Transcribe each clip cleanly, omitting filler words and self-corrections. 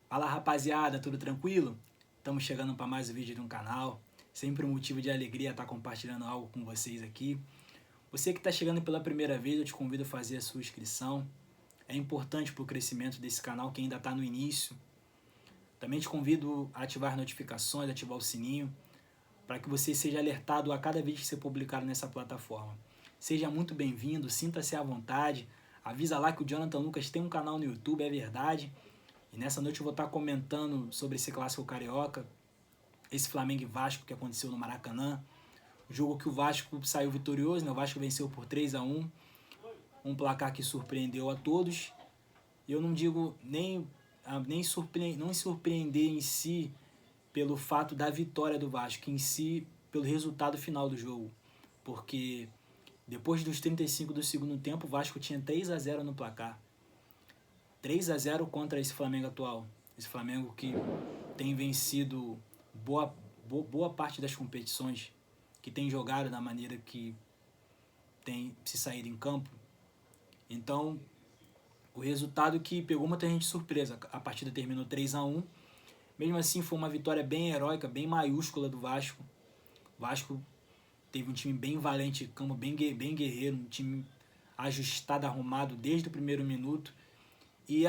Fala rapaziada, tudo tranquilo? Estamos chegando para mais um vídeo de um canal. Sempre um motivo de alegria estar compartilhando algo com vocês aqui. Você que está chegando pela primeira vez, eu te convido a fazer a sua inscrição. É importante para o crescimento desse canal que ainda está no início. Também te convido a ativar notificações, ativar o sininho, para que você seja alertado a cada vídeo que você publicar nessa plataforma. Seja muito bem-vindo, sinta-se à vontade. Avisa lá que o Jonathan Lucas tem um canal no YouTube, é verdade. E nessa noite eu vou estar comentando sobre esse clássico carioca, esse Flamengo e Vasco que aconteceu no Maracanã. Jogo que o Vasco saiu vitorioso, né? O Vasco venceu por 3-1, um placar que surpreendeu a todos. Eu não digo não surpreender em si pelo fato da vitória do Vasco, em si pelo resultado final do jogo. Porque depois dos 35 do segundo tempo, o Vasco tinha 3-0 no placar. 3-0 contra esse Flamengo atual. Esse Flamengo que tem vencido boa parte das competições, que tem jogado da maneira que tem se saído em campo. Então, o resultado que pegou muita gente de surpresa. A partida terminou 3-1. Mesmo assim, foi uma vitória bem heróica, bem maiúscula do Vasco. O Vasco teve um time bem valente, campo bem guerreiro, um time ajustado, arrumado desde o primeiro minuto. E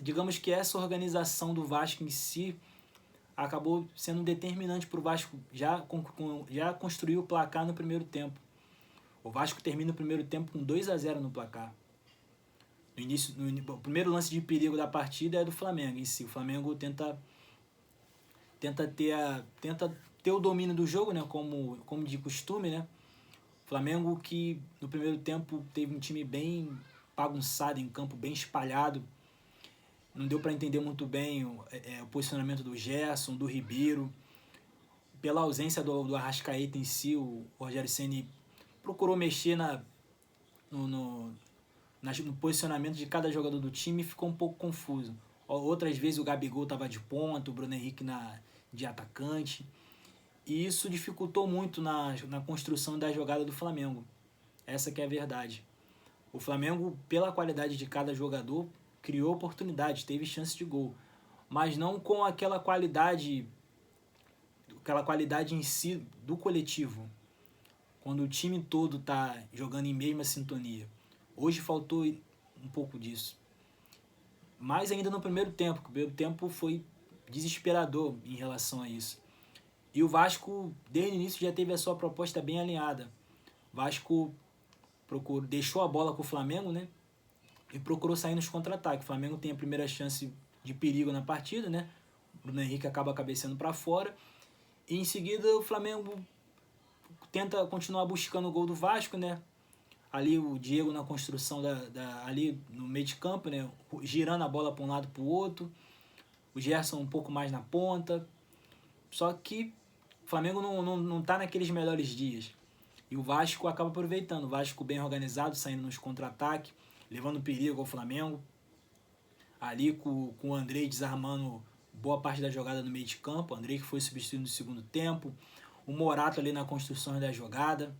digamos que essa organização do Vasco em si acabou sendo determinante para o Vasco já construir o placar no primeiro tempo. O Vasco termina o primeiro tempo com 2-0 no placar. O primeiro lance de perigo da partida é do Flamengo em si. O Flamengo tenta ter o domínio do jogo, né, como de costume, né? O Flamengo que no primeiro tempo teve um time bem bagunçado em campo, bem espalhado. Não deu para entender muito bem o posicionamento do Gerson, do Ribeiro. Pela ausência do Arrascaeta em si, o Rogério Ceni procurou mexer no posicionamento de cada jogador do time e ficou um pouco confuso. Outras vezes o Gabigol estava de ponta, o Bruno Henrique de atacante. E isso dificultou muito na construção da jogada do Flamengo. Essa que é a verdade. O Flamengo, pela qualidade de cada jogador, criou oportunidades, teve chance de gol. Mas não com aquela qualidade em si do coletivo. Quando o time todo está jogando em mesma sintonia. Hoje faltou um pouco disso. Mais ainda no primeiro tempo. O primeiro tempo foi desesperador em relação a isso. E o Vasco, desde o início, já teve a sua proposta bem alinhada. O Vasco deixou a bola com o Flamengo, né? E procurou sair nos contra-ataques. O Flamengo tem a primeira chance de perigo na partida, né? O Bruno Henrique acaba cabeceando para fora. E em seguida o Flamengo tenta continuar buscando o gol do Vasco, né? Ali o Diego na construção ali no meio de campo, né? Girando a bola para um lado para o outro. O Gerson um pouco mais na ponta. Só que o Flamengo não tá naqueles melhores dias. E o Vasco acaba aproveitando. O Vasco bem organizado, saindo nos contra-ataques, levando perigo ao Flamengo. Ali com o Andrei desarmando boa parte da jogada no meio de campo. O Andrei que foi substituído no segundo tempo. O Morato ali na construção da jogada.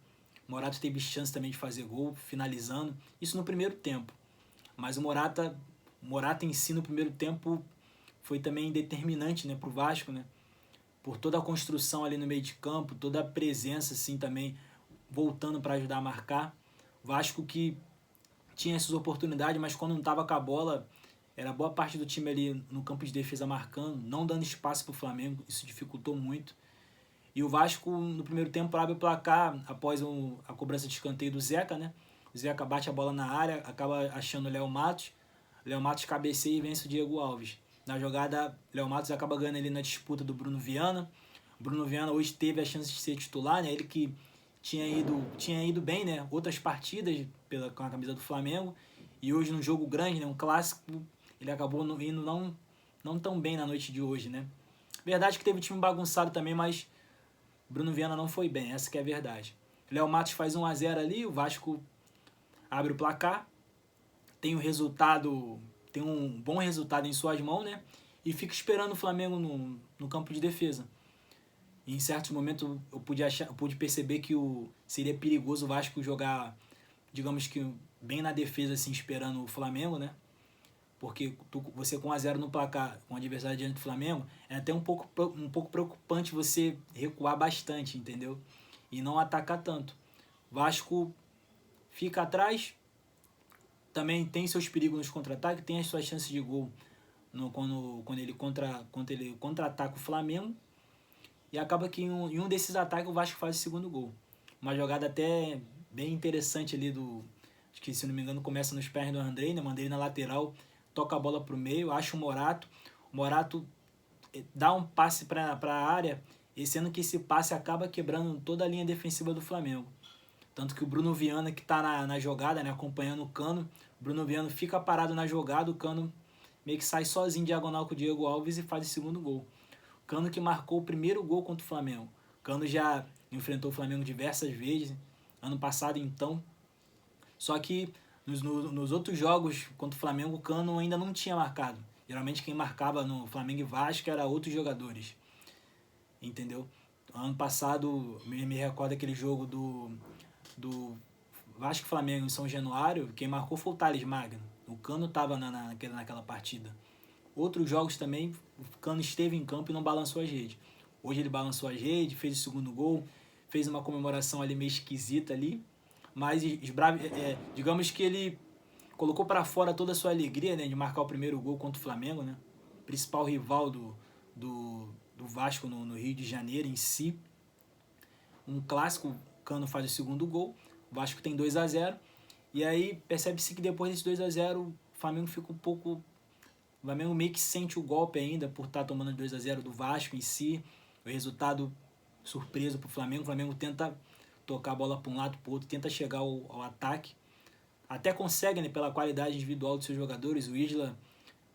O Morato teve chance também de fazer gol, finalizando. Isso no primeiro tempo. Mas o Morata em si no primeiro tempo foi também determinante, né, para o Vasco, né? Por toda a construção ali no meio de campo, toda a presença assim também voltando para ajudar a marcar. O Vasco que tinha essas oportunidades, mas quando não estava com a bola, era boa parte do time ali no campo de defesa marcando, não dando espaço para o Flamengo, isso dificultou muito. E o Vasco no primeiro tempo abre o placar após a cobrança de escanteio do Zeca, né? O Zeca bate a bola na área, acaba achando o Léo Matos. O Léo Matos cabeceia e vence o Diego Alves. Na jogada, Léo Matos acaba ganhando ali na disputa do Bruno Viana. O Bruno Viana hoje teve a chance de ser titular, né? Ele que tinha ido bem, né? Outras partidas com a camisa do Flamengo. E hoje num jogo grande, né? Um clássico, ele acabou indo não tão bem na noite de hoje, né? Verdade que teve o time bagunçado também, mas Bruno Viana não foi bem, essa que é a verdade. Léo Matos faz 1-0 ali, o Vasco abre o placar, tem um bom resultado em suas mãos, né? E fica esperando o Flamengo no campo de defesa. E em certos momentos eu pude perceber que seria perigoso o Vasco jogar, digamos que bem na defesa, assim, esperando o Flamengo, né? Porque você com 1-0 no placar, com o adversário diante do Flamengo, é até um pouco preocupante você recuar bastante, entendeu? E não atacar tanto. Vasco fica atrás, também tem seus perigos nos contra-ataques, tem as suas chances de gol quando ele contra-ataca o Flamengo, e acaba que em um desses ataques o Vasco faz o segundo gol. Uma jogada até bem interessante ali acho que se não me engano começa nos pés do Andrei, né? Mandei na lateral, toca a bola pro meio, acha o Morato dá um passe para a área, e sendo que esse passe acaba quebrando toda a linha defensiva do Flamengo. Tanto que o Bruno Viana, que está na jogada, né, acompanhando o Cano, o Bruno Viana fica parado na jogada, o Cano meio que sai sozinho diagonal com o Diego Alves e faz o segundo gol. O Cano que marcou o primeiro gol contra o Flamengo. O Cano já enfrentou o Flamengo diversas vezes, ano passado então. Só que nos outros jogos contra o Flamengo, o Cano ainda não tinha marcado. Geralmente quem marcava no Flamengo e Vasco era outros jogadores. Entendeu? Ano passado, me recordo aquele jogo do Vasco e Flamengo em São Januário, quem marcou foi o Thales Magno. O Cano estava naquela partida. Outros jogos também, o Cano esteve em campo e não balançou as redes. Hoje ele balançou as redes, fez o segundo gol, fez uma comemoração ali meio esquisita ali, mas digamos que ele colocou para fora toda a sua alegria, né, de marcar o primeiro gol contra o Flamengo, né, principal rival do Vasco no Rio de Janeiro em si. Um clássico, o Cano faz o segundo gol, o Vasco tem 2-0, e aí percebe-se que depois desse 2-0 o Flamengo fica um pouco... O Flamengo meio que sente o golpe ainda por estar tomando 2-0 do Vasco em si. O resultado surpresa para o Flamengo tenta tocar a bola para um lado para o outro, tenta chegar ao ataque. Até consegue, né, pela qualidade individual dos seus jogadores. O Isla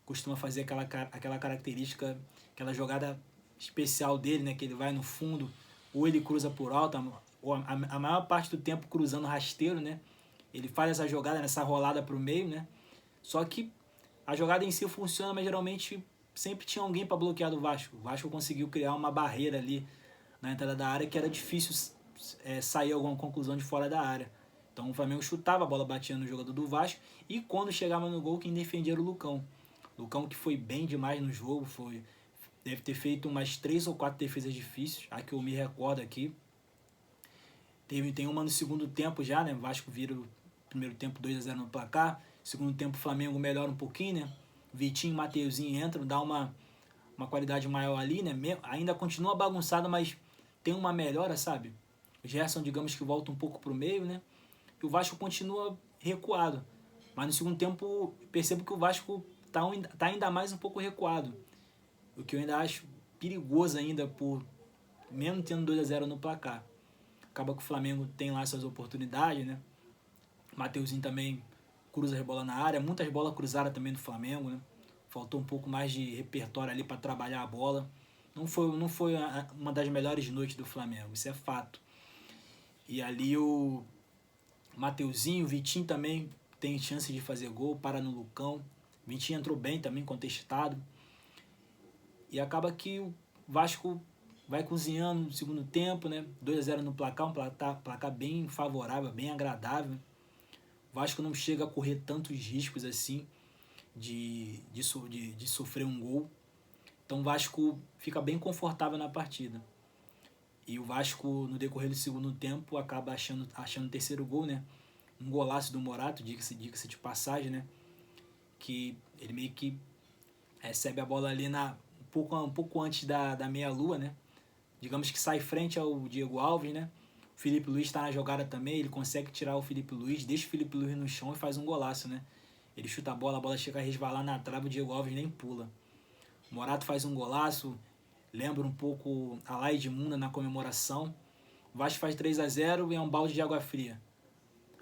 costuma fazer aquela característica, aquela jogada especial dele, né, que ele vai no fundo, ou ele cruza por alto, a maior parte do tempo cruzando rasteiro, né? Ele faz essa jogada, essa rolada para o meio, né? Só que a jogada em si funciona, mas geralmente sempre tinha alguém para bloquear do Vasco. O Vasco conseguiu criar uma barreira ali na entrada da área que era difícil sair alguma conclusão de fora da área. Então o Flamengo chutava, a bola batia no jogador do Vasco, e quando chegava no gol, quem defendia era o Lucão. Lucão que foi bem demais no jogo, deve ter feito umas 3 ou 4 defesas difíceis, a que eu me recordo aqui. Tem uma no segundo tempo já, né? O Vasco vira o primeiro tempo 2-0 no placar. Segundo tempo o Flamengo melhora um pouquinho, né? Vitinho e Mateuzinho entram, dá uma qualidade maior ali, né? Ainda continua bagunçado, mas tem uma melhora, sabe? O Gerson, digamos que volta um pouco pro meio, né? E o Vasco continua recuado. Mas no segundo tempo percebo que o Vasco tá ainda mais um pouco recuado. O que eu ainda acho perigoso ainda, mesmo tendo 2-0 no placar. Acaba que o Flamengo tem lá suas oportunidades, né? Mateuzinho também cruza as bolas na área, muitas bolas cruzadas também do Flamengo, né? Faltou um pouco mais de repertório ali para trabalhar a bola. Não foi uma das melhores noites do Flamengo, isso é fato. E ali o Mateuzinho, o Vitinho também tem chance de fazer gol, para no Lucão. O Vitinho entrou bem também, contestado. E acaba que o Vasco vai cozinhando no segundo tempo, né? 2-0 no placar, um placar bem favorável, bem agradável. O Vasco não chega a correr tantos riscos assim de sofrer um gol. Então o Vasco fica bem confortável na partida. E o Vasco, no decorrer do segundo tempo, acaba achando o terceiro gol, né? Um golaço do Morato, diga-se de passagem, né? Que ele meio que recebe a bola ali um pouco antes da meia-lua, né? Digamos que sai frente ao Diego Alves, né? O Felipe Luiz está na jogada também, ele consegue tirar o Felipe Luiz, deixa o Felipe Luiz no chão e faz um golaço, né? Ele chuta a bola chega a resvalar na trave, o Diego Alves nem pula. O Morato faz um golaço, lembra um pouco a lá Edmunda na comemoração. O Vasco faz 3-0 e é um balde de água fria.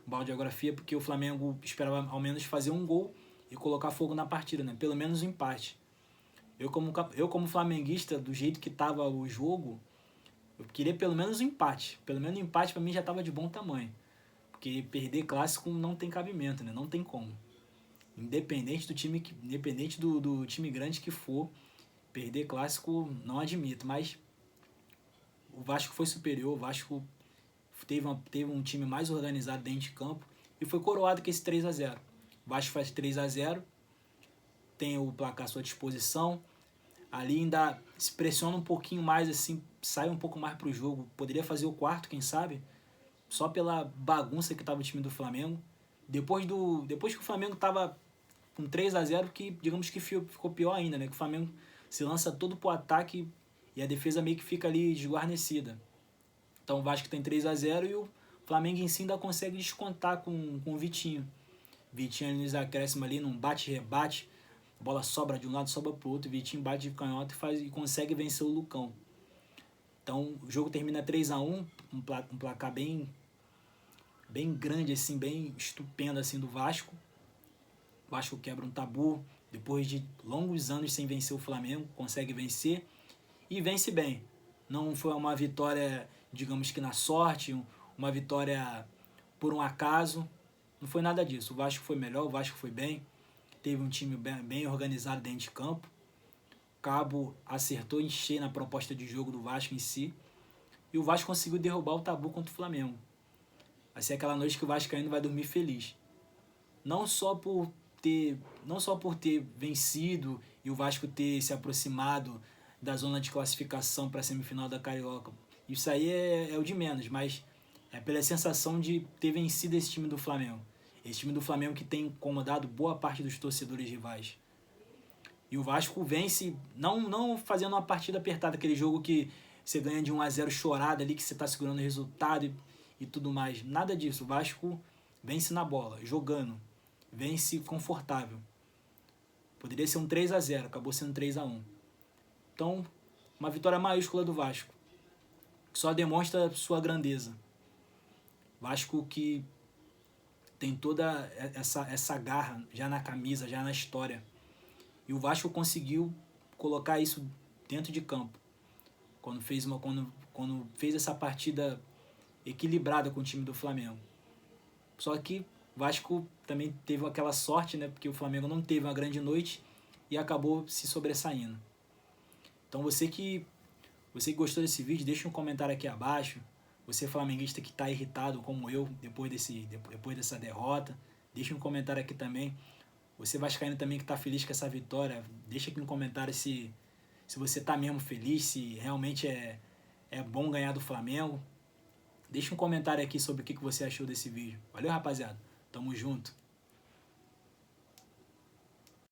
Um balde de água fria porque o Flamengo esperava ao menos fazer um gol e colocar fogo na partida, né? Pelo menos um empate. Eu como flamenguista, do jeito que estava o jogo, eu queria pelo menos um empate. Pelo menos um empate para mim já estava de bom tamanho. Porque perder clássico não tem cabimento, né? Não tem como. Independente do time grande que for, perder clássico não admito. Mas o Vasco foi superior, o Vasco teve um time mais organizado dentro de campo. e foi coroado com esse 3-0. O Vasco faz 3-0, tem o placar à sua disposição, ali ainda se pressiona um pouquinho mais, assim, sai um pouco mais para o jogo, poderia fazer o quarto, quem sabe, só pela bagunça que estava o time do Flamengo. Depois que o Flamengo estava com 3-0, que digamos que ficou pior ainda, né? Que o Flamengo se lança todo pro ataque e a defesa meio que fica ali desguarnecida. Então o Vasco tem 3-0 e o Flamengo em si ainda consegue descontar com o Vitinho. Vitinho ali nos acréscimos ali, num bate-rebate, a bola sobra de um lado, sobra pro outro, Vitinho bate de canhota e consegue vencer o Lucão. Então o jogo termina 3-1, um placar bem grande, assim, bem estupendo assim, do Vasco. O Vasco quebra um tabu, depois de longos anos sem vencer o Flamengo, consegue vencer e vence bem. Não foi uma vitória, digamos que na sorte, uma vitória por um acaso, não foi nada disso. O Vasco foi melhor, o Vasco foi bem, teve um time bem organizado dentro de campo. O Cabo acertou em cheio na proposta de jogo do Vasco em si, e o Vasco conseguiu derrubar o tabu contra o Flamengo. Vai ser aquela noite que o vascaíno vai dormir feliz. Não só por ter vencido e o Vasco ter se aproximado da zona de classificação para a semifinal da Carioca. Isso aí é o de menos, mas é pela sensação de ter vencido esse time do Flamengo. Esse time do Flamengo que tem incomodado boa parte dos torcedores rivais. E o Vasco vence, não fazendo uma partida apertada, aquele jogo que você ganha de 1-0 chorado ali, que você está segurando o resultado e tudo mais. Nada disso. O Vasco vence na bola, jogando. Vence confortável. Poderia ser um 3-0, acabou sendo 3-1. Então, uma vitória maiúscula do Vasco. Que só demonstra sua grandeza. Vasco que tem toda essa garra já na camisa, já na história. E o Vasco conseguiu colocar isso dentro de campo. Quando fez essa partida equilibrada com o time do Flamengo. Só que o Vasco também teve aquela sorte, né? Porque o Flamengo não teve uma grande noite e acabou se sobressaindo. Então você que gostou desse vídeo, deixa um comentário aqui abaixo. Você flamenguista que está irritado como eu depois dessa derrota, deixa um comentário aqui também. Você vascaíno também que está feliz com essa vitória, deixa aqui um comentário se você está mesmo feliz, se realmente é bom ganhar do Flamengo. Deixa um comentário aqui sobre o que você achou desse vídeo. Valeu, rapaziada. Tamo junto.